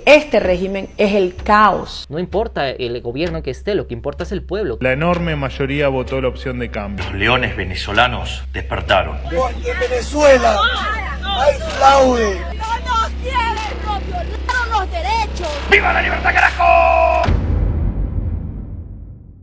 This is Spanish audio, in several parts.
este régimen es el caos. No importa el gobierno que esté, lo que importa es el pueblo. La enorme mayoría votó la opción de cambio. Los leones venezolanos despertaron. Porque en Venezuela hay fraude. ¡No nos quieren! ¡Nos violaron los derechos! ¡Viva la libertad, carajo!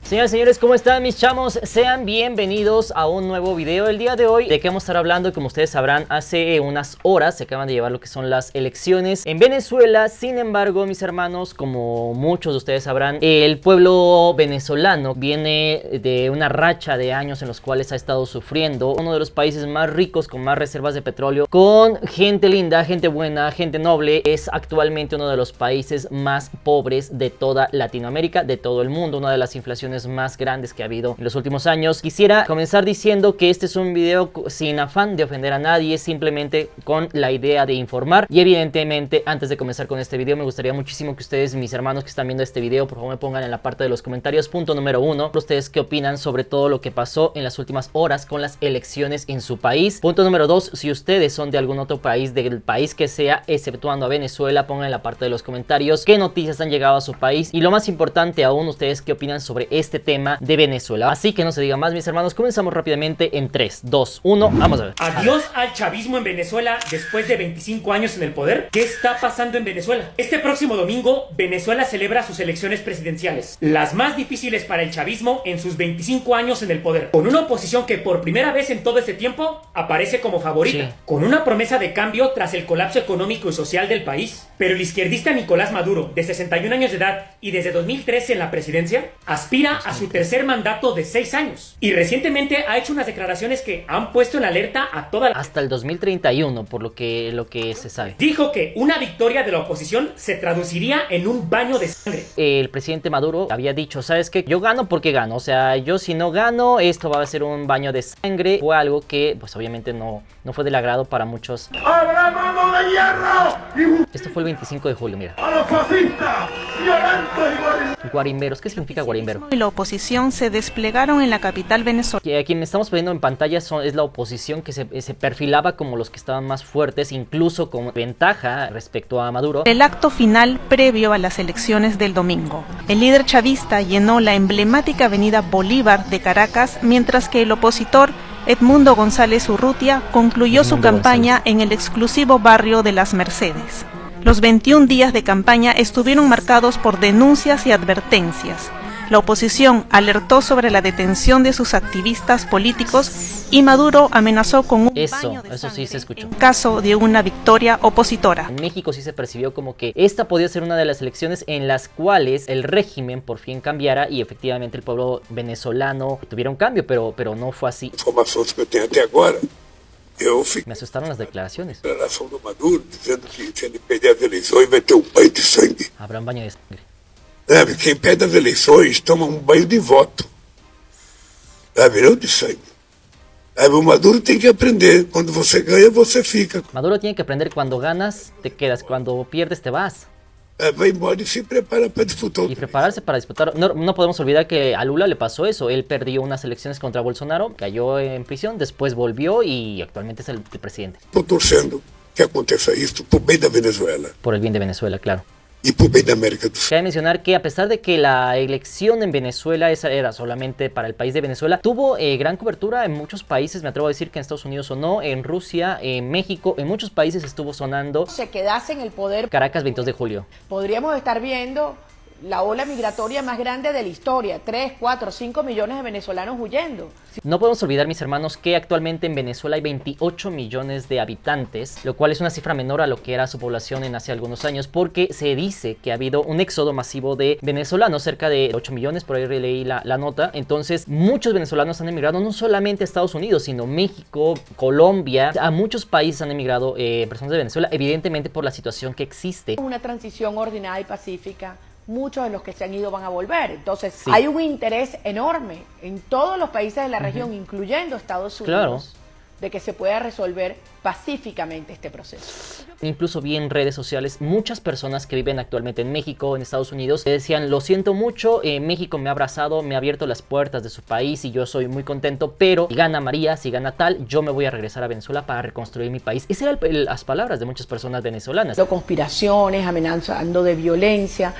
Señoras y señores, ¿cómo están mis chamos? Sean bienvenidos a un nuevo video. El día de hoy, ¿de qué vamos a estar hablando? Como ustedes sabrán, hace unas horas se acaban de llevar lo que son las elecciones en Venezuela. Sin embargo, mis hermanos, como muchos de ustedes sabrán, el pueblo venezolano viene de una racha de años en los cuales ha estado sufriendo. Uno de los países más ricos, con más reservas de petróleo, con gente linda, gente buena, gente noble. Es actualmente uno de los países más pobres de toda Latinoamérica, de todo el mundo. Una de las inflaciones más grandes que ha habido en los últimos años. Quisiera comenzar diciendo que este es un video sin afán de ofender a nadie, simplemente con la idea de informar. Y evidentemente, antes de comenzar con este video, me gustaría muchísimo que ustedes, mis hermanos que están viendo este video, por favor me pongan en la parte de los comentarios, punto número 1, ustedes qué opinan sobre todo lo que pasó en las últimas horas con las elecciones en su país. Punto número 2, si ustedes son de algún otro país, del país que sea, exceptuando a Venezuela, pongan en la parte de los comentarios qué noticias han llegado a su país. Y lo más importante aún, ustedes qué opinan sobre este tema de Venezuela. Así que no se diga más, mis hermanos, comenzamos rápidamente en 3, 2, 1, vamos a ver. Adiós al chavismo en Venezuela después de 25 años en el poder. ¿Qué está pasando en Venezuela? Este próximo domingo, Venezuela celebra sus elecciones presidenciales, las más difíciles para el chavismo en sus 25 años en el poder, con una oposición que por primera vez en todo este tiempo aparece como favorita, sí, con una promesa de cambio tras el colapso económico y social del país. Pero el izquierdista Nicolás Maduro, de 61 años de edad y desde 2013 en la presidencia, aspira a su tercer mandato de 6 años. Y recientemente ha hecho unas declaraciones que han puesto en alerta a toda la... Hasta el 2031, por lo que se sabe. Dijo que una victoria de la oposición se traduciría en un baño de sangre. El presidente Maduro había dicho, ¿sabes qué? Yo gano porque gano. O sea, yo si no gano, esto va a ser un baño de sangre. Fue algo que, pues obviamente no fue del agrado para muchos. ¡Habrá mano de hierro! Esto fue el 25 de julio, mira. ¡A los fascistas! ¡Violentos y guarimberos. ¿Qué significa guarimbero? Y la oposición se desplegaron en la capital venezolana. Quien estamos poniendo en pantalla es la oposición que se perfilaba como los que estaban más fuertes, incluso con ventaja respecto a Maduro. El acto final previo a las elecciones del domingo. El líder chavista llenó la emblemática avenida Bolívar de Caracas, mientras que el opositor Edmundo González Urrutia concluyó su campaña en el exclusivo barrio de Las Mercedes. Los 21 días de campaña estuvieron marcados por denuncias y advertencias. La oposición alertó sobre la detención de sus activistas políticos y Maduro amenazó con un baño de sangre sí se escuchó. En caso de una victoria opositora. En México sí se percibió como que esta podía ser una de las elecciones en las cuales el régimen por fin cambiara y efectivamente el pueblo venezolano tuviera un cambio, pero no fue así. informações que eu tenho até agora, eu fico Me asustaron las declaraciones. na declaração do Maduro, dizendo que se ele perder as eleições vai ter um banho de sangue. Habrá un baño de sangre. Sabe? Quem perde as eleições toma um banho de voto. Sabe? Não de sangue. Sabe? O Maduro tem que aprender. Quando você ganha, você fica. Maduro tiene que aprender: cuando ganas, te quedas; cuando pierdes, te vas. Vai embora e se prepara para disputar. Y prepararse para disputar. No podemos olvidar que a Lula le pasó eso. Él perdió unas elecciones contra Bolsonaro, cayó en prisión, después volvió y actualmente es el presidente. Estou torcendo que aconteça isso por bem da Venezuela Por el bien de Venezuela, claro. e por bem da América do Sul. Cabe mencionar que a pesar de que la elección en Venezuela esa era solamente para el país de Venezuela, tuvo gran cobertura en muchos países. Me atrevo a decir que en Estados Unidos sonó, en Rusia, en México, en muchos países estuvo sonando. Se quedase en el poder, Caracas, 22 de julio. podríamos estar viendo la ola migratoria más grande de la historia, 3, 4, 5 millones de venezolanos huyendo. No podemos olvidar, mis hermanos, que actualmente en Venezuela hay 28 millones de habitantes, lo cual es una cifra menor a lo que era su población en hace algunos años, porque se dice que ha habido un éxodo masivo de venezolanos, cerca de 8 millones, por ahí leí la nota. Entonces, muchos venezolanos han emigrado no solamente a Estados Unidos, sino México, Colombia, a muchos países han emigrado personas de Venezuela, evidentemente por la situación que existe. Una transición ordenada y pacífica. Muchos de los que se han ido van a volver. Entonces, Sí. hay un interés enorme en todos los países de la región, incluyendo Estados Unidos, Claro. de que se pueda resolver pacíficamente este proceso. Incluso vi en redes sociales muchas personas que viven actualmente en México, en Estados Unidos, que decían: lo siento mucho, México me ha abrazado, me ha abierto las puertas de su país y yo soy muy contento, pero si gana María, si gana tal, yo me voy a regresar a Venezuela para reconstruir mi país. Esas eran las palabras de muchas personas venezolanas. Conspiraciones, amenazando de violencia,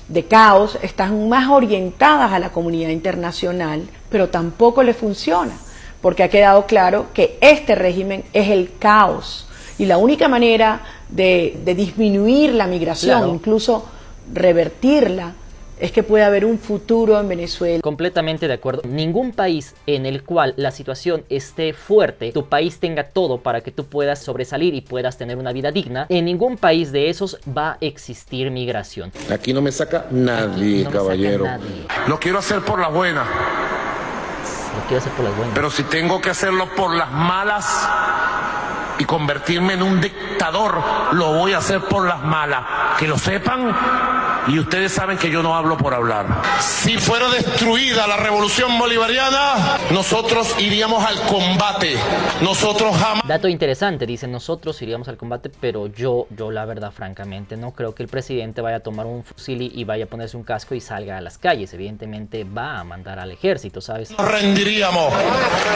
de caos, están más orientadas a la comunidad internacional, pero tampoco le funciona, porque ha quedado claro que este régimen es el caos y la única manera de disminuir la migración, claro, incluso revertirla, es que pueda haber un futuro en Venezuela. Completamente de acuerdo. Ningún país en el cual la situación esté fuerte, tu país tenga todo para que tú puedas sobresalir y puedas tener una vida digna, en ningún país de esos va a existir migración. Aquí no me saca nadie, No me caballero. saca nadie. Lo quiero hacer por la buena. Lo quiero hacer por las buenas. Pero si tengo que hacerlo por las malas y convertirme en un dictador, lo voy a hacer por las malas. Que lo sepan, y ustedes saben que yo no hablo por hablar. Si fuera destruida la revolución bolivariana, nosotros iríamos al combate. Nosotros jamás... Dato interesante, dicen: nosotros iríamos al combate, pero yo la verdad, francamente, no creo que el presidente vaya a tomar un fusil y vaya a ponerse un casco y salga a las calles. Evidentemente va a mandar al ejército, ¿sabes? Nos rendiríamos.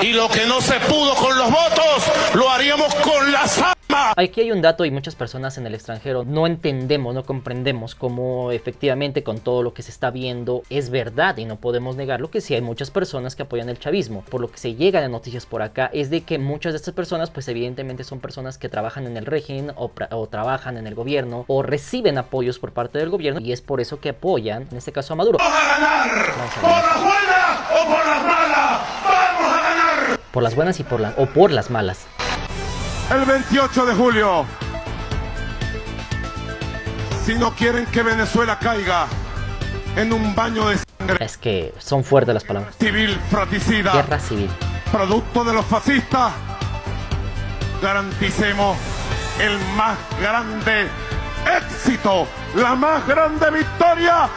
Y lo que no se pudo con los votos, lo haríamos con las armas. Aquí hay un dato, y muchas personas en el extranjero no entendemos, no comprendemos cómo efectivamente con todo lo que se está viendo es verdad, y no podemos negarlo, que sí hay muchas personas que apoyan el chavismo. Por lo que se llega de noticias por acá es de que muchas de estas personas pues evidentemente son personas que trabajan en el régimen o trabajan en el gobierno o reciben apoyos por parte del gobierno, y es por eso que apoyan, en este caso, a Maduro. ¡Vamos a ganar! ¿Por las buenas o por las malas? ¡Vamos a ganar! Por las buenas y por las malas. El 28 de julio, si no quieren que Venezuela caiga en un baño de sangre Es que son fuertes las palabras. civil fratricida, Guerra civil. producto de los fascistas, garanticemos el más grande éxito, la más grande victoria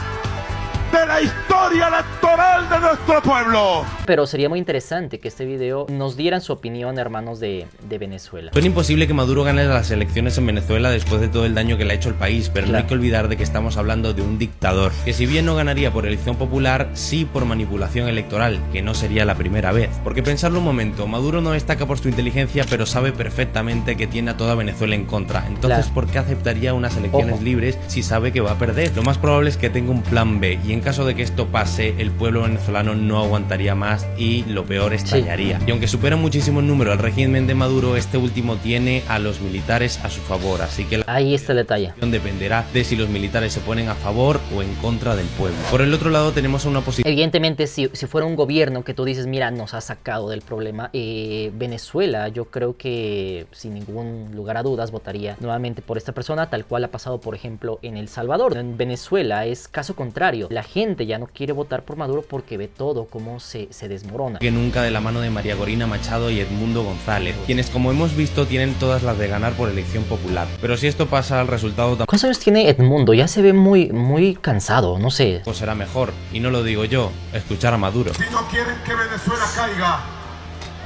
de la historia electoral de nuestro pueblo. Pero sería muy interesante que este video nos dieran su opinión, hermanos de Venezuela. Suena imposible que Maduro gane las elecciones en Venezuela después de todo el daño que le ha hecho el país, pero no hay que olvidar de que estamos hablando de un dictador, que si bien no ganaría por elección popular, sí por manipulación electoral, que no sería la primera vez. Porque pensarlo un momento, Maduro no destaca por su inteligencia, pero sabe perfectamente que tiene a toda Venezuela en contra. Entonces, ¿por qué aceptaría unas elecciones libres si sabe que va a perder? Lo más probable es que tenga un plan B, y en caso de que esto pase, el pueblo venezolano no aguantaría más y lo peor estallaría. Y aunque supera muchísimo en número al régimen de Maduro, este último tiene a los militares a su favor, así que ahí está el detalle. Dependerá de si los militares se ponen a favor o en contra del pueblo. Por el otro lado tenemos una posición. Evidentemente, si fuera un gobierno que tú dices, mira, nos ha sacado del problema, Venezuela, yo creo que sin ningún lugar a dudas votaría nuevamente por esta persona, tal cual ha pasado, por ejemplo, en El Salvador. En Venezuela es caso contrario. La gente ya no quiere votar por Maduro porque ve todo cómo se desmorona. Que nunca de la mano de María Corina Machado y Edmundo González, quienes, como hemos visto, tienen todas las de ganar por elección popular. Pero si esto pasa, el resultado tampoco. ¿Cuántos años tiene Edmundo? Ya se ve muy cansado, no sé. Pues será mejor, y no lo digo yo, escuchar a Maduro. Si no quieren que Venezuela caiga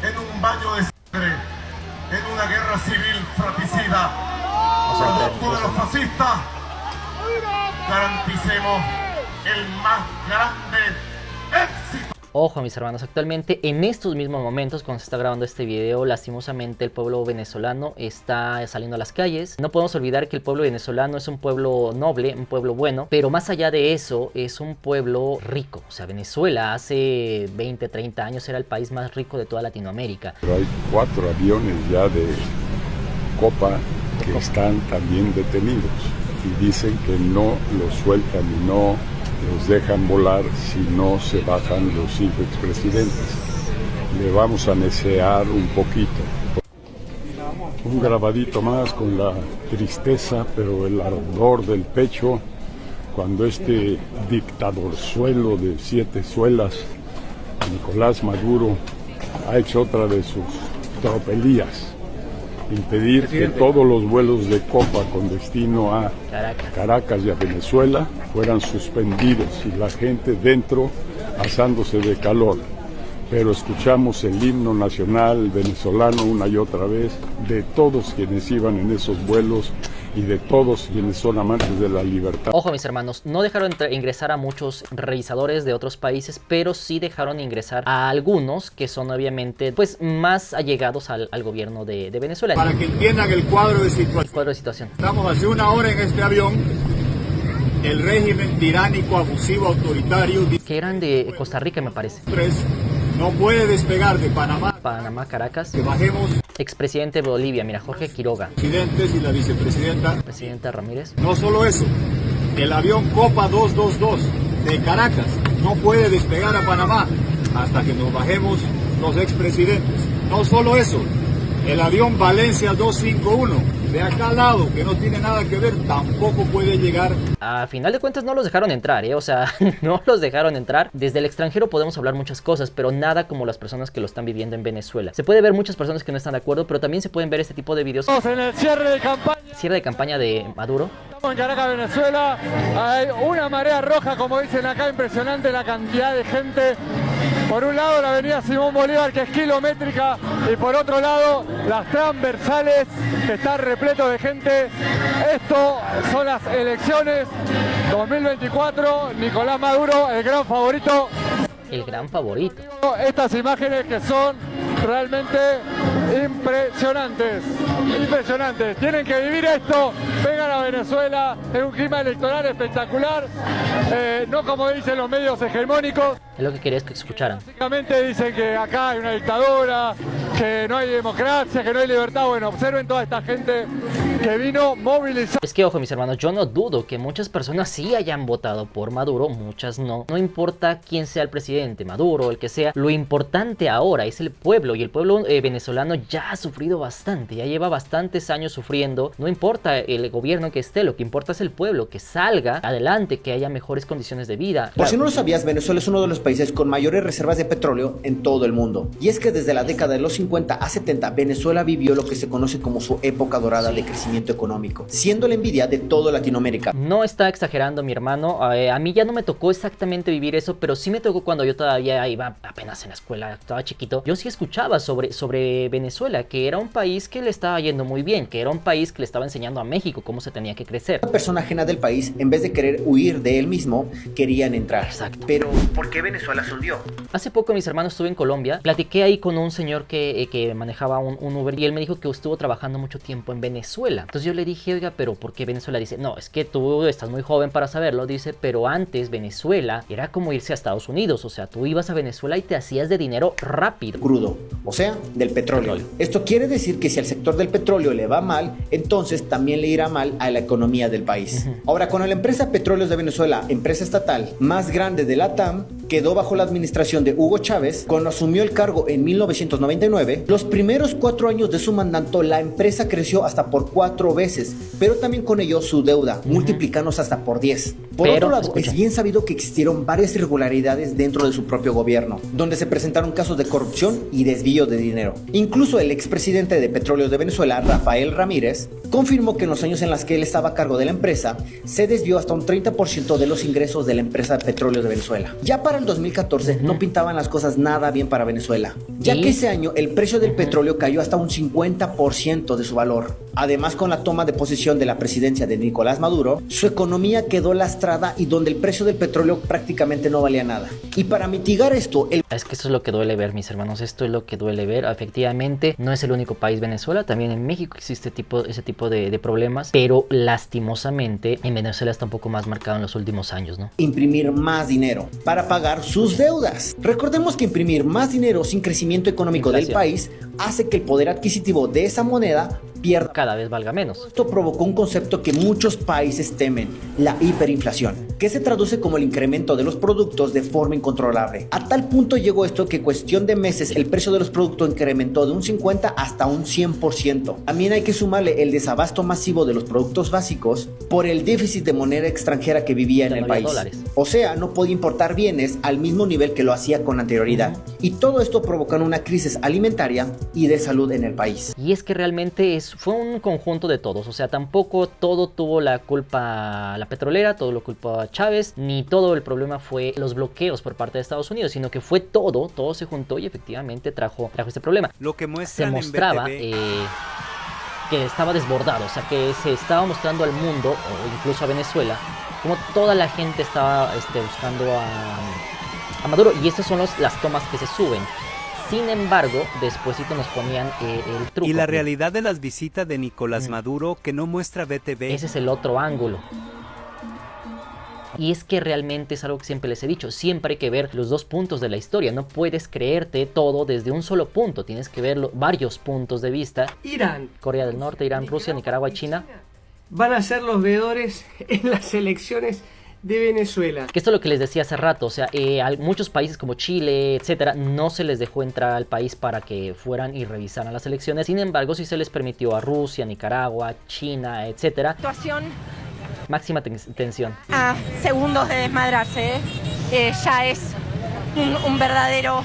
en un baño de sangre, en una guerra civil fratricida, producto de los fascistas, garanticemos el más grande éxito. Ojo, mis hermanos, actualmente en estos mismos momentos, cuando se está grabando este video, lastimosamente el pueblo venezolano está saliendo a las calles. No podemos olvidar que el pueblo venezolano es un pueblo noble, un pueblo bueno, pero más allá de eso, es un pueblo rico. O sea, Venezuela hace 20, 30 años era el país más rico de toda Latinoamérica. Pero hay 4 aviones ya de Copa que están también detenidos y dicen que no los sueltan y no los dejan volar si no se bajan los 5 expresidentes. Le vamos a necear un poquito. Un grabadito más con la tristeza, pero el ardor del pecho, cuando este dictadorzuelo de 7 suelas, Nicolás Maduro, ha hecho otra de sus tropelías. Impedir que todos los vuelos de Copa con destino a Caracas y a Venezuela fueran suspendidos y la gente dentro asándose de calor. pero escuchamos el himno nacional venezolano una y otra vez de todos quienes iban en esos vuelos y de todos quienes son amantes de la libertad. Ojo, mis hermanos, no dejaron ingresar a muchos revisadores de otros países, pero sí dejaron ingresar a algunos que son obviamente pues más allegados al gobierno de Venezuela. Para que entiendan el cuadro de situación. Estamos hace una hora en este avión. El régimen tiránico, abusivo, autoritario... Que eran de Costa Rica, me parece. No puede despegar de Panamá. Caracas. Que bajemos. Expresidente de Bolivia, mira, Jorge Quiroga. Presidentes y la vicepresidenta. Presidenta Ramírez. No solo eso, el avión Copa 222 de Caracas no puede despegar a Panamá hasta que nos bajemos los expresidentes. No solo eso, el avión Valencia 251 de acá al lado, que no tiene nada que ver, tampoco puede llegar. A final de cuentas no los dejaron entrar, o sea, no los dejaron entrar. Desde el extranjero podemos hablar muchas cosas, pero nada como las personas que lo están viviendo en Venezuela. Se puede ver muchas personas que no están de acuerdo, pero también se pueden ver este tipo de videos. Estamos en el cierre de campaña. Cierre de campaña de Maduro. Estamos en Caracas, Venezuela. Hay una marea roja, como dicen acá, impresionante la cantidad de gente. Por un lado la avenida Simón Bolívar, que es kilométrica, y por otro lado las transversales, que están repleto de gente. Esto son las elecciones 2024, Nicolás Maduro, el gran favorito. El gran favorito. Estas imágenes que son realmente impresionantes, impresionantes. Tienen que vivir esto, vengan a Venezuela, es un clima electoral espectacular, no como dicen los medios hegemónicos. Es lo que querías que escucharan. Básicamente dicen que acá hay una dictadura, que no hay democracia, que no hay libertad. Bueno, observen toda esta gente que vino movilizada. Es que, ojo, mis hermanos, yo no dudo que muchas personas sí hayan votado por Maduro, muchas no. No importa quién sea el presidente, Maduro, el que sea. Lo importante ahora es el pueblo, y el pueblo venezolano ya ha sufrido bastante, ya lleva bastantes años sufriendo. No importa el gobierno que esté, lo que importa es el pueblo, que salga adelante, que haya mejores condiciones de vida. Por si no lo sabías, Venezuela es uno de los países con mayores reservas de petróleo en todo el mundo. Y es que desde la década de los 50 a 70, Venezuela vivió lo que se conoce como su época dorada de crecimiento económico, siendo la envidia de toda Latinoamérica. No está exagerando mi hermano, a mí ya no me tocó exactamente vivir eso, pero sí me tocó cuando yo todavía iba apenas en la escuela, estaba chiquito. Yo sí escuchaba sobre Venezuela, que era un país que le estaba yendo muy bien, que era un país que le estaba enseñando a México cómo se tenía que crecer. Una persona ajena del país, en vez de querer huir de él mismo, querían entrar. Exacto. Pero, ¿por qué Venezuela se hundió? Hace poco, mis hermanos, estuve en Colombia, platiqué ahí con un señor que manejaba un Uber, y él me dijo que estuvo trabajando mucho tiempo en Venezuela. Entonces yo le dije, oiga, pero ¿por qué Venezuela? Dice, no, es que tú estás muy joven para saberlo, dice, pero antes Venezuela era como irse a Estados Unidos, o sea, tú ibas a Venezuela y te hacías de dinero rápido. Crudo, o sea, del petróleo. Esto quiere decir que si al sector del petróleo le va mal, entonces también le irá mal a la economía del país. Ahora, cuando la empresa Petróleos de Venezuela, empresa estatal más grande de la TAM, quedó bajo la administración de Hugo Chávez, cuando asumió el cargo en 1999, los primeros 4 años de su mandato, la empresa creció hasta por 4 veces, pero también con ello su deuda, multiplicándose hasta por 10. Por otro lado, es bien sabido que existieron varias irregularidades dentro de su propio gobierno, donde se presentaron casos de corrupción y desvío de dinero. Incluso el expresidente de Petróleos de Venezuela, Rafael Ramírez, confirmó que en los años en los que él estaba a cargo de la empresa, se desvió hasta un 30% de los ingresos de la empresa Petróleos de Venezuela. Ya para el 2014 no pintaban las cosas nada bien para Venezuela, ya que ese año el precio del petróleo cayó hasta un 50% de su valor. Además, con la toma de posesión de la presidencia de Nicolás Maduro, su economía quedó lastrada y donde el precio del petróleo prácticamente no valía nada. Y para mitigar esto, es que esto es lo que duele ver, mis hermanos, esto es lo que duele ver. Efectivamente, no es el único país, Venezuela, también en México existe ese tipo de problemas, pero lastimosamente en Venezuela está un poco más marcado en los últimos años, ¿no? Imprimir más dinero para pagar sus deudas. Recordemos que imprimir más dinero sin crecimiento económico del país hace que el poder adquisitivo de esa moneda pierda, cada vez valga menos. Esto provocó un concepto que muchos países temen, la hiperinflación, que se traduce como el incremento de los productos de forma incontrolable. A tal punto llegó esto que en cuestión de meses el precio de los productos incrementó de un 50 hasta un 100%. También hay que sumarle el desabasto masivo de los productos básicos por el déficit de moneda extranjera que vivía en el país. O sea, no podía importar bienes al mismo nivel que lo hacía con anterioridad. Y todo esto provocando una crisis alimentaria y de salud en el país. Y es que realmente fue un conjunto de todos, o sea, tampoco todo tuvo la culpa la petrolera, todo lo culpó Chávez, ni todo el problema fue los bloqueos por parte de Estados Unidos, sino que fue todo se juntó y efectivamente trajo este problema. Lo que se mostraba que estaba desbordado, o sea, que se estaba mostrando al mundo, o incluso a Venezuela, como toda la gente estaba buscando a Maduro, y estas son las tomas que se suben. Sin embargo, despuesito nos ponían el truco. Y la realidad de las visitas de Nicolás Maduro que no muestra BTV. Ese es el otro ángulo. Y es que realmente es algo que siempre les he dicho, siempre hay que ver los dos puntos de la historia, no puedes creerte todo desde un solo punto, tienes que ver varios puntos de vista. Irán, Corea del Norte, Irán, Rusia, Nicaragua y China van a ser los veedores en las elecciones de Venezuela. Que esto es lo que les decía hace rato, o sea, muchos países como Chile, etcétera, no se les dejó entrar al país para que fueran y revisaran las elecciones, sin embargo sí se les permitió a Rusia, Nicaragua, China, etcétera. Situación máxima tensión. A segundos de desmadrarse, ya es un verdadero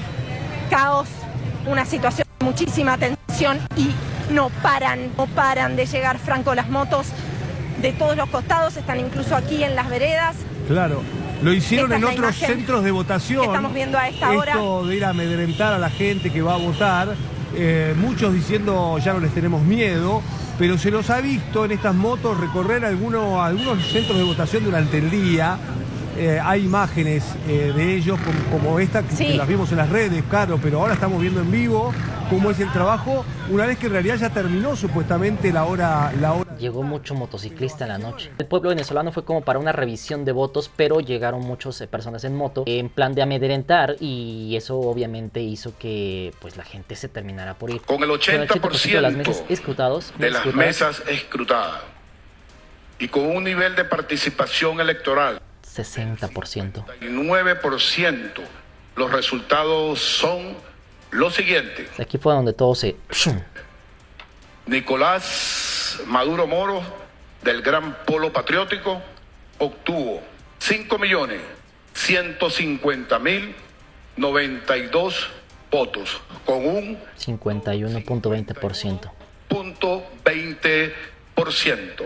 caos, una situación de muchísima tensión y no paran de llegar, Franco, las motos de todos los costados, están incluso aquí en las veredas. Claro, lo hicieron en otros centros de votación. Estamos viendo a esta hora. Esto de ir a amedrentar a la gente que va a votar, muchos diciendo ya no les tenemos miedo, pero se los ha visto en estas motos recorrer algunos centros de votación durante el día. Hay imágenes de ellos como esta que las vimos en las redes, claro, pero ahora estamos viendo en vivo cómo es el trabajo una vez que en realidad ya terminó supuestamente la hora. Llegó mucho motociclista en la noche. El pueblo venezolano fue como para una revisión de votos, pero llegaron muchas personas en moto en plan de amedrentar y eso obviamente hizo que pues la gente se terminara por ir. Con el 80% de las mesas escrutadas y con un nivel de participación electoral 60%. 9%. Los resultados son los siguientes. Aquí fue donde todo se... Nicolás Maduro Moro, del Gran Polo Patriótico, obtuvo 5.150.092 votos, con un 51.20%.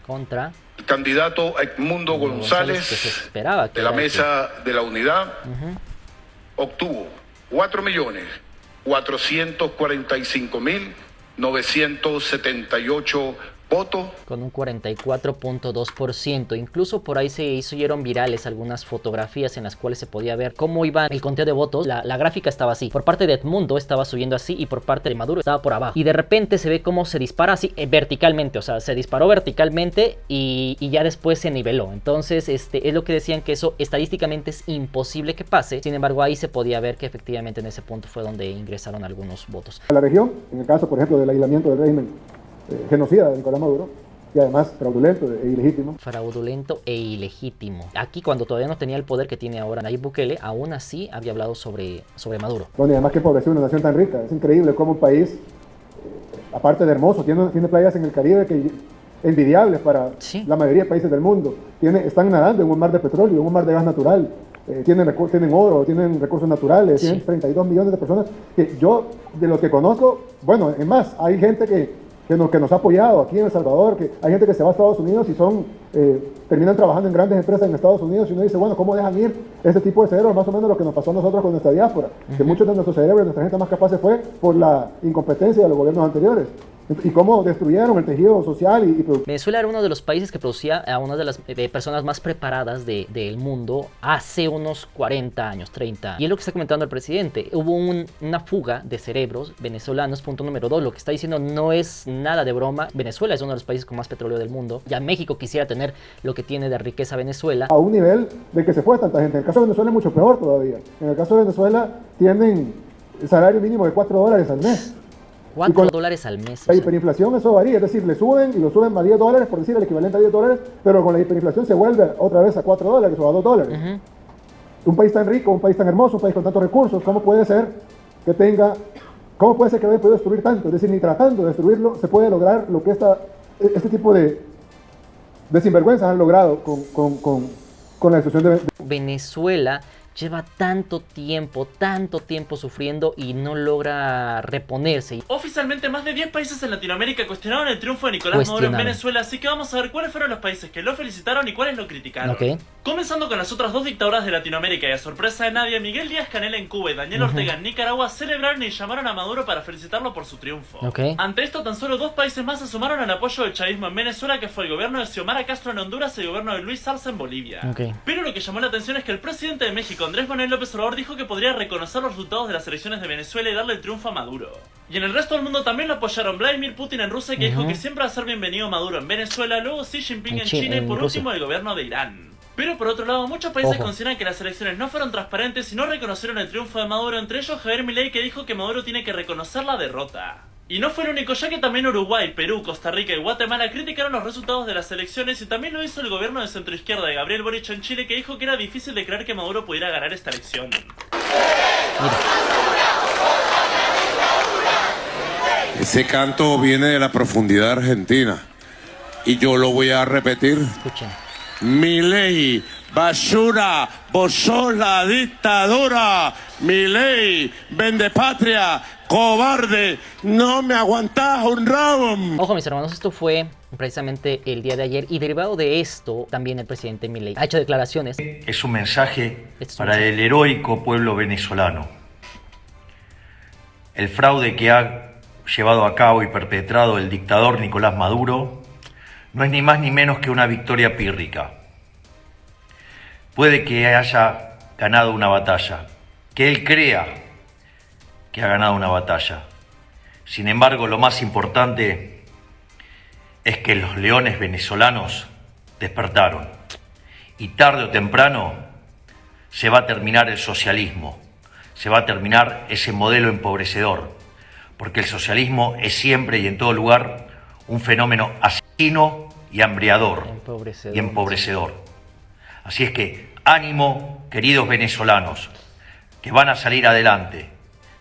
Contra el candidato Edmundo González, que se esperaba que de la Mesa de la Unidad, obtuvo 4.445.978 votos. Con un 44.2%. Incluso por ahí se hicieron virales algunas fotografías en las cuales se podía ver cómo iba el conteo de votos. La gráfica estaba así. Por parte de Edmundo estaba subiendo así y por parte de Maduro estaba por abajo. Y de repente se ve cómo se dispara así verticalmente. O sea, se disparó verticalmente y ya después se niveló. Entonces, es lo que decían, que eso estadísticamente es imposible que pase. Sin embargo, ahí se podía ver que efectivamente en ese punto fue donde ingresaron algunos votos. La región, en el caso, por ejemplo, del aislamiento del régimen genocida de Nicolás Maduro, y además fraudulento e ilegítimo. Fraudulento e ilegítimo. Aquí, cuando todavía no tenía el poder que tiene ahora Nayib Bukele, aún así había hablado sobre Maduro. Bueno, y además que empobreció una nación tan rica. Es increíble cómo un país, aparte de hermoso, tiene playas en el Caribe que envidiables para la mayoría de países del mundo. Están nadando en un mar de petróleo, en un mar de gas natural. Tienen oro, tienen recursos naturales, tienen 32 millones de personas que yo, de los que conozco, bueno, es más, hay gente que nos ha apoyado aquí en El Salvador, que hay gente que se va a Estados Unidos y terminan trabajando en grandes empresas en Estados Unidos, y uno dice, bueno, ¿cómo dejan ir este tipo de cerebros? Más o menos lo que nos pasó a nosotros con nuestra diáspora, que muchos de nuestros cerebros, nuestra gente más capaz se fue por la incompetencia de los gobiernos anteriores. Y cómo destruyeron el tejido social y Venezuela era uno de los países que producía a una de las personas más preparadas del mundo hace unos 40 años, 30 años. Y es lo que está comentando el presidente. Hubo una fuga de cerebros venezolanos, punto número 2. Lo que está diciendo no es nada de broma. Venezuela es uno de los países con más petróleo del mundo. Ya México quisiera tener lo que tiene de riqueza Venezuela. A un nivel de que se fue tanta gente. En el caso de Venezuela es mucho peor todavía. En el caso de Venezuela tienen el salario mínimo de $4 al mes. $4 al mes. La hiperinflación, eso varía, es decir, le suben y lo suben a $10, por decir el equivalente a $10, pero con la hiperinflación se vuelve otra vez a $4 o a $2. Un país tan rico, un país tan hermoso, un país con tantos recursos, ¿cómo puede ser que haya podido destruir tanto? Es decir, ni tratando de destruirlo se puede lograr lo que este tipo de sinvergüenzas han logrado con la destrucción de Venezuela lleva tanto tiempo sufriendo y no logra reponerse. Oficialmente más de 10 países en Latinoamérica cuestionaron el triunfo de Nicolás Maduro en Venezuela, así que vamos a ver cuáles fueron los países que lo felicitaron y cuáles lo criticaron. Comenzando con las otras dos dictaduras de Latinoamérica y a sorpresa de nadie, Miguel Díaz-Canel en Cuba y Daniel Ortega en Nicaragua celebraron y llamaron a Maduro para felicitarlo por su triunfo. Ante esto, tan solo 2 países más se sumaron al apoyo del chavismo en Venezuela, que fue el gobierno de Xiomara Castro en Honduras y el gobierno de Luis Arce en Bolivia. Pero lo que llamó la atención es que el presidente de México, Andrés Manuel López Obrador, dijo que podría reconocer los resultados de las elecciones de Venezuela y darle el triunfo a Maduro. Y en el resto del mundo también lo apoyaron Vladimir Putin en Rusia, que dijo que siempre va a ser bienvenido Maduro en Venezuela, luego Xi Jinping en China y por último el gobierno de Irán. Pero por otro lado, muchos países consideran que las elecciones no fueron transparentes y no reconocieron el triunfo de Maduro, entre ellos Javier Milei, que dijo que Maduro tiene que reconocer la derrota. Y no fue el único, ya que también Uruguay, Perú, Costa Rica y Guatemala criticaron los resultados de las elecciones, y también lo hizo el gobierno de centroizquierda de Gabriel Boric en Chile, que dijo que era difícil de creer que Maduro pudiera ganar esta elección. Ese canto viene de la profundidad argentina y yo lo voy a repetir. Escuchen. Milei, basura, vos sos la dictadura. Milei, vendepatria, cobarde, no me aguantás un round. Ojo, mis hermanos, esto fue precisamente el día de ayer y derivado de esto también el presidente Milei ha hecho declaraciones. Es un mensaje para el heroico pueblo venezolano. El fraude que ha llevado a cabo y perpetrado el dictador Nicolás Maduro no es ni más ni menos que una victoria pírrica. Puede que haya ganado una batalla, que él crea que ha ganado una batalla. Sin embargo, lo más importante es que los leones venezolanos despertaron y tarde o temprano se va a terminar el socialismo, se va a terminar ese modelo empobrecedor, porque el socialismo es siempre y en todo lugar un fenómeno asesino y hambriador y empobrecedor. Así es que ánimo, queridos venezolanos, que van a salir adelante.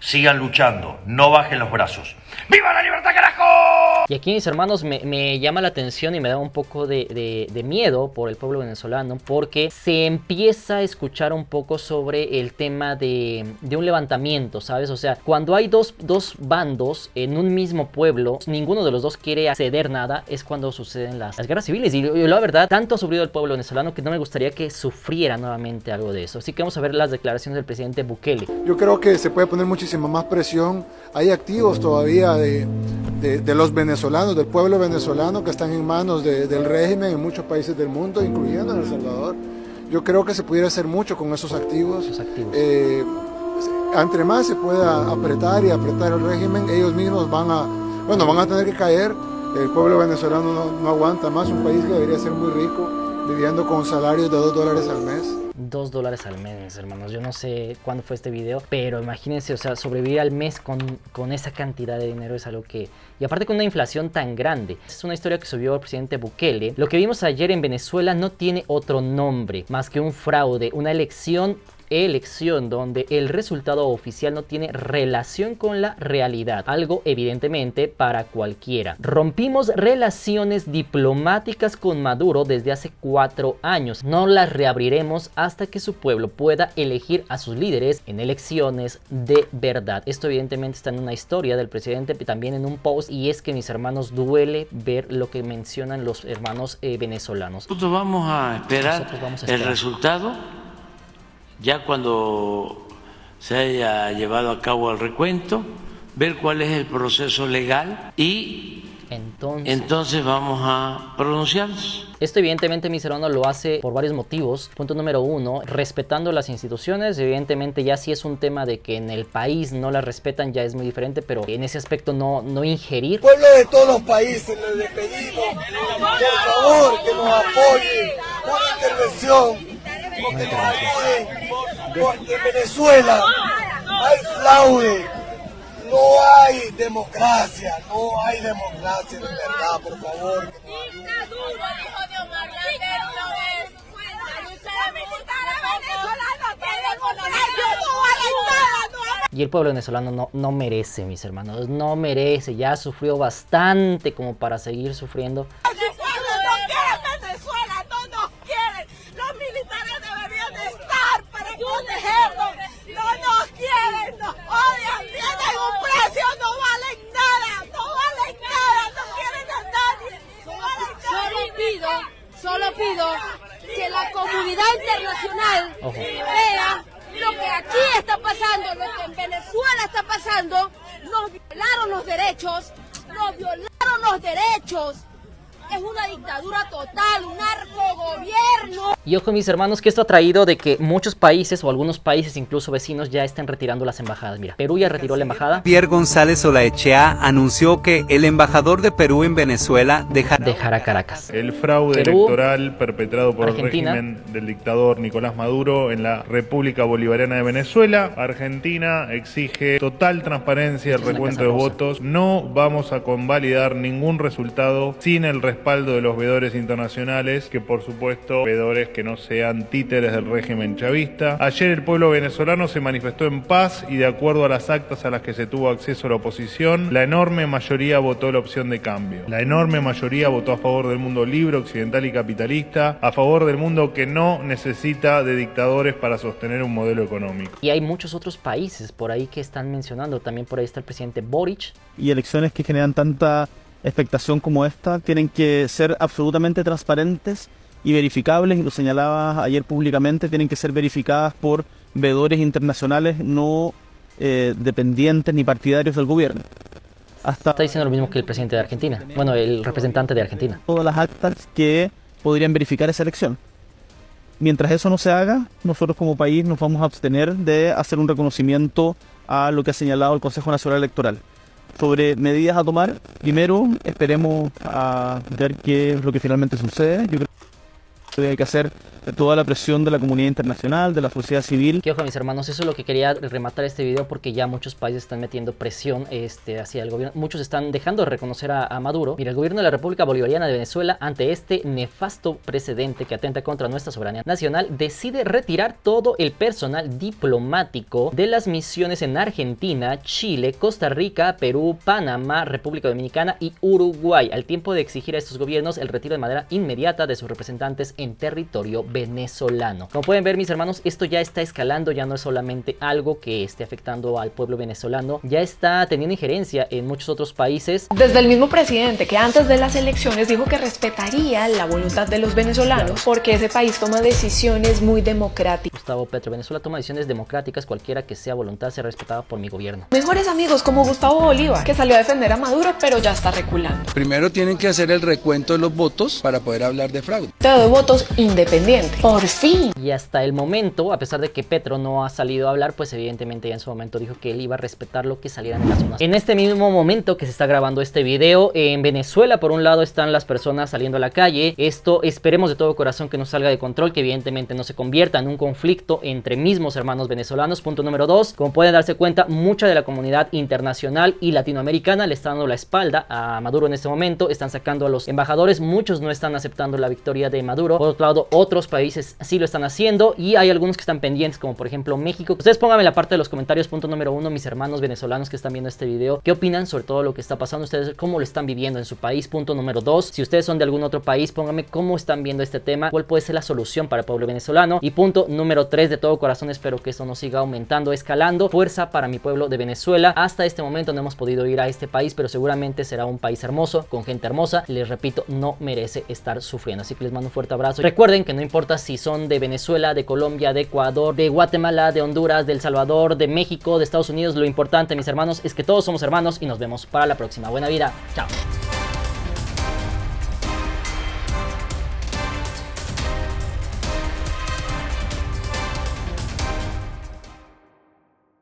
Sigan luchando, no bajen los brazos. ¡Viva la libertad, carajo! Y aquí, mis hermanos, me llama la atención y me da un poco de miedo por el pueblo venezolano, porque se empieza a escuchar un poco sobre el tema de un levantamiento, ¿sabes? O sea, cuando hay dos bandos en un mismo pueblo, ninguno de los dos quiere ceder nada, es cuando suceden las guerras civiles. Y la verdad, tanto ha sufrido el pueblo venezolano que no me gustaría que sufriera nuevamente algo de eso. Así que vamos a ver las declaraciones del presidente Bukele. Yo creo que se puede poner muchísima más presión. Hay activos todavía de los venezolanos, del pueblo venezolano, que están en manos del régimen en muchos países del mundo, incluyendo en El Salvador. Yo creo que se pudiera hacer mucho con esos activos. Entre más se pueda apretar el régimen, ellos mismos van a tener que caer. El pueblo venezolano no aguanta más, un país que debería ser muy rico, viviendo con salarios de $2 al mes. $2 al mes, hermanos. Yo no sé cuándo fue este video, pero imagínense, o sea, sobrevivir al mes con esa cantidad de dinero es algo que... Y aparte con una inflación tan grande. Es una historia que subió el presidente Bukele. Lo que vimos ayer en Venezuela no tiene otro nombre más que un fraude, una elección donde el resultado oficial no tiene relación con la realidad, algo evidentemente para cualquiera. Rompimos relaciones diplomáticas con Maduro desde hace 4 años, no las reabriremos hasta que su pueblo pueda elegir a sus líderes en elecciones de verdad. Esto evidentemente está en una historia del presidente, también en un post, y es que, mis hermanos, duele ver lo que mencionan los hermanos venezolanos. Nosotros vamos a esperar el resultado. Ya cuando se haya llevado a cabo el recuento, ver cuál es el proceso legal y entonces vamos a pronunciarnos. Esto evidentemente, mis hermanos, lo hace por varios motivos. Punto número 1, respetando las instituciones. Evidentemente ya si es un tema de que en el país no las respetan, ya es muy diferente, pero en ese aspecto no ingerir. Pueblo de todos los países, les pedimos por favor que nos apoyen con intervención, porque nos ayuden, porque en Venezuela hay fraude, no hay democracia, de verdad, por favor. Y el pueblo venezolano no merece, mis hermanos, no merece, ya sufrió bastante como para seguir sufriendo. la comunidad internacional vea lo que aquí está pasando, lo que en Venezuela está pasando. Nos violaron los derechos, es una dictadura total, un narcogobierno. Y ojo, mis hermanos, que esto ha traído de que muchos países o algunos países, incluso vecinos, ya estén retirando las embajadas. Mira, Perú ya retiró la embajada. Javier González Olaechea anunció que el embajador de Perú en Venezuela dejará Caracas. El fraude Perú, electoral perpetrado por Argentina, el régimen del dictador Nicolás Maduro en la República Bolivariana de Venezuela. Argentina exige total transparencia del recuento de votos. No vamos a convalidar ningún resultado sin el respaldo de los veedores internacionales, que por supuesto veedores que no sean títeres del régimen chavista. Ayer el pueblo venezolano se manifestó en paz y de acuerdo a las actas a las que se tuvo acceso la oposición, la enorme mayoría votó la opción de cambio. La enorme mayoría votó a favor del mundo libre, occidental y capitalista, a favor del mundo que no necesita de dictadores para sostener un modelo económico. Y hay muchos otros países por ahí que están mencionando, también por ahí está el presidente Boric. Y elecciones que generan tanta expectación como esta tienen que ser absolutamente transparentes y verificables, y lo señalaba ayer públicamente, tienen que ser verificadas por veedores internacionales no dependientes ni partidarios del gobierno. Está diciendo lo mismo que el presidente de Argentina, bueno, el representante de Argentina. Todas las actas que podrían verificar esa elección. Mientras eso no se haga, nosotros como país nos vamos a abstener de hacer un reconocimiento a lo que ha señalado el Consejo Nacional Electoral. Sobre medidas a tomar, primero esperemos a ver qué es lo que finalmente sucede. Yo creo que hay que hacer toda la presión de la comunidad internacional, de la sociedad civil. Que ojo, mis hermanos, eso es lo que quería rematar este video, porque ya muchos países están metiendo presión hacia el gobierno. Muchos están dejando de reconocer a Maduro. Mira, el gobierno de la República Bolivariana de Venezuela, ante este nefasto precedente que atenta contra nuestra soberanía nacional, decide retirar todo el personal diplomático de las misiones en Argentina, Chile, Costa Rica, Perú, Panamá, República Dominicana y Uruguay, al tiempo de exigir a estos gobiernos el retiro de manera inmediata de sus representantes en territorio venezolano. Como pueden ver, mis hermanos, esto ya está escalando, ya no es solamente algo que esté afectando al pueblo venezolano, ya está teniendo injerencia en muchos otros países. Desde el mismo presidente, que antes de las elecciones dijo que respetaría la voluntad de los venezolanos, porque ese país toma decisiones muy democráticas. Gustavo Petro: Venezuela toma decisiones democráticas, cualquiera que sea voluntad será respetada por mi gobierno. Mejores amigos como Gustavo Bolívar, que salió a defender a Maduro, pero ya está reculando. Primero tienen que hacer el recuento de los votos para poder hablar de fraude. Todo de votos independiente. Por fin. Y hasta el momento, a pesar de que Petro no ha salido a hablar, pues evidentemente ya en su momento dijo que él iba a respetar lo que salieran de las zonas. En este mismo momento que se está grabando este video, en Venezuela por un lado están las personas saliendo a la calle. Esto esperemos de todo corazón que no salga de control, que evidentemente no se convierta en un conflicto entre mismos hermanos venezolanos. Punto número 2, como pueden darse cuenta, mucha de la comunidad internacional y latinoamericana le está dando la espalda a Maduro en este momento. Están sacando a los embajadores, muchos no están aceptando la victoria de Maduro. Por otro lado, otros países sí lo están haciendo y hay algunos que están pendientes, como por ejemplo México. Ustedes pónganme en la parte de los comentarios, punto número 1, mis hermanos venezolanos que están viendo este video, ¿qué opinan sobre todo lo que está pasando? Ustedes cómo lo están viviendo en su país. Punto número 2, si ustedes son de algún otro país, pónganme cómo están viendo este tema, cuál puede ser la solución para el pueblo venezolano. Y punto número 3, de todo corazón espero que esto no siga aumentando, escalando. Fuerza para mi pueblo de Venezuela. Hasta este momento no hemos podido ir a este país, pero seguramente será un país hermoso, con gente hermosa. Les repito, no merece estar sufriendo, así que les mando un fuerte abrazo. Recuerden que no importa si son de Venezuela, de Colombia, de Ecuador, de Guatemala, de Honduras, de El Salvador, de México, de Estados Unidos, lo importante, mis hermanos, es que todos somos hermanos y nos vemos para la próxima. Buena vida, chao.